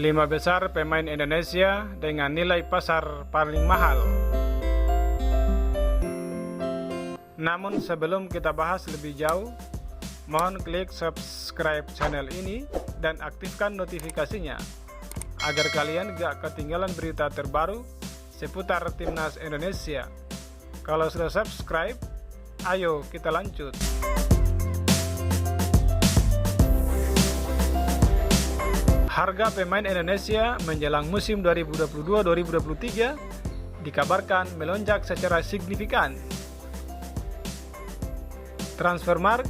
5 besar pemain Indonesia dengan nilai pasar paling mahal. Namun sebelum kita bahas lebih jauh, mohon klik subscribe channel ini dan aktifkan notifikasinya agar kalian gak ketinggalan berita terbaru seputar Timnas Indonesia. Kalau sudah subscribe, ayo kita lanjut. Harga pemain Indonesia menjelang musim 2022-2023 dikabarkan melonjak secara signifikan. Transfermarkt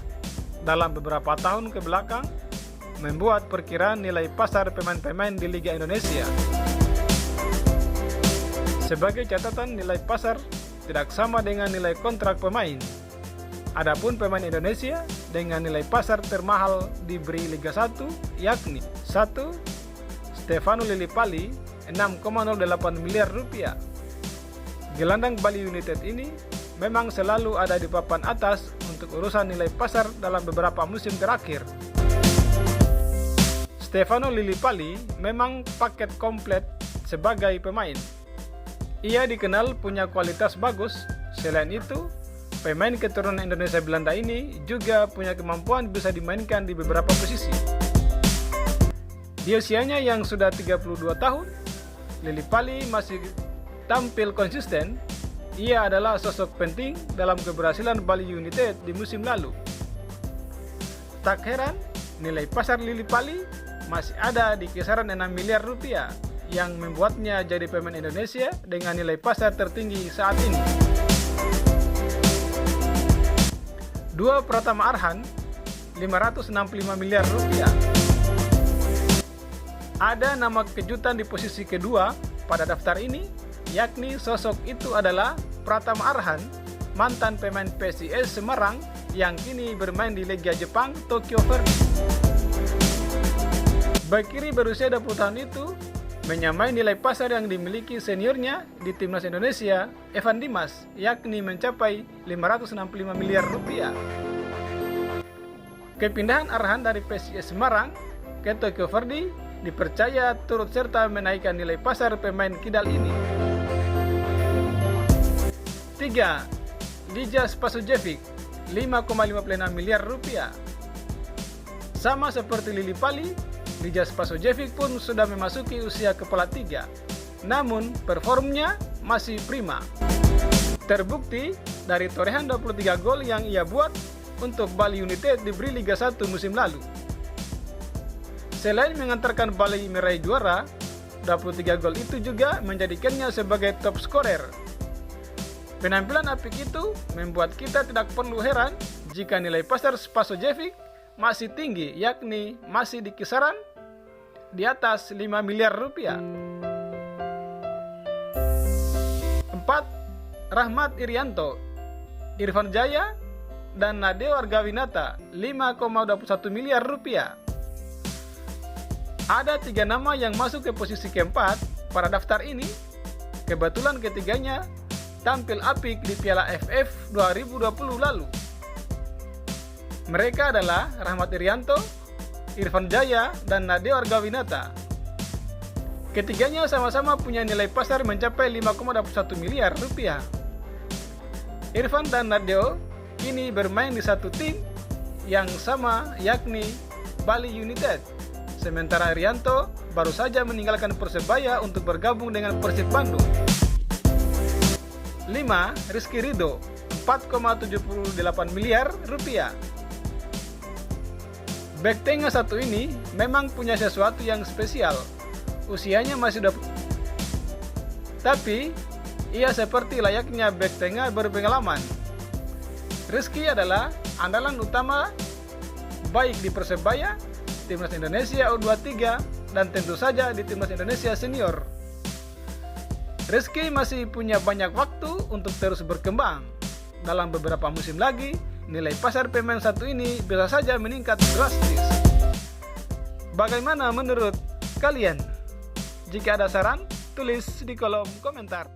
dalam beberapa tahun ke belakang membuat perkiraan nilai pasar pemain-pemain di Liga Indonesia. Sebagai catatan, nilai pasar tidak sama dengan nilai kontrak pemain. Adapun pemain Indonesia dengan nilai pasar termahal diberi Liga 1 yakni 1. Stefano Lillipali 6,08 miliar rupiah. Gelandang Bali United ini memang selalu ada di papan atas untuk urusan nilai pasar dalam beberapa musim terakhir. Stefano Lillipali memang paket komplit sebagai pemain. Ia dikenal punya kualitas bagus. Selain itu, pemain keturunan Indonesia Belanda ini juga punya kemampuan bisa dimainkan di beberapa posisi. Di usianya yang sudah 32 tahun, Lillipali masih tampil konsisten. Ia adalah sosok penting dalam keberhasilan Bali United di musim lalu. Tak heran, nilai pasar Lillipali masih ada di kisaran 6 miliar rupiah yang membuatnya jadi pemain Indonesia dengan nilai pasar tertinggi saat ini. 2. Pratama Arhan 565 miliar rupiah. Ada nama kejutan di posisi kedua pada daftar ini, yakni sosok itu adalah Pratama Arhan, mantan pemain PSIS Semarang yang kini bermain di Liga Jepang Tokyo Verdy. Bek kiri berusia 20 tahun itu menyamai nilai pasar yang dimiliki seniornya di Timnas Indonesia, Evan Dimas, yakni mencapai 565 miliar rupiah. Kepindahan Arhan dari PSIS Semarang ke Tokyo Verdy dipercaya turut serta menaikkan nilai pasar pemain kidal ini. 3. Lija Spasojevic 5,56 miliar rupiah. Sama seperti Lillipali, Lija Spasojevic pun sudah memasuki usia kepala 3. Namun performnya masih prima. Terbukti dari torehan 23 gol yang ia buat untuk Bali United diberi Liga 1 musim lalu. Selain mengantarkan Bali meraih juara, 23 gol itu juga menjadikannya sebagai top scorer. Penampilan apik itu membuat kita tidak perlu heran jika nilai pasar Spasojevic masih tinggi, yakni masih di kisaran di atas 5 miliar rupiah. 4. Rahmat Irianto, Irfan Jaya, dan Nadeo Argawinata 5,21 miliar rupiah. Ada 3 nama yang masuk ke posisi keempat pada daftar ini. Kebetulan ketiganya tampil apik di Piala AFF 2020 lalu. Mereka adalah Rahmat Irianto, Irfan Jaya, dan Nadeo Argawinata. Ketiganya sama-sama punya nilai pasar mencapai 5,21 miliar rupiah. Irfan dan Nadeo kini bermain di satu tim yang sama, yakni Bali United. Sementara Irianto baru saja meninggalkan Persebaya untuk bergabung dengan Persib Bandung. 5. Rizky Ridho 4,78 miliar rupiah. Bek tengah satu ini memang punya sesuatu yang spesial. Usianya masih tapi ia seperti layaknya bek tengah berpengalaman. Rizky adalah andalan utama baik di Persebaya, Timnas Indonesia U23, dan tentu saja di Timnas Indonesia Senior. Rizky masih punya banyak waktu untuk terus berkembang. Dalam beberapa musim lagi, nilai pasar pemain satu ini bisa saja meningkat drastis. Bagaimana menurut kalian? Jika ada saran, tulis di kolom komentar.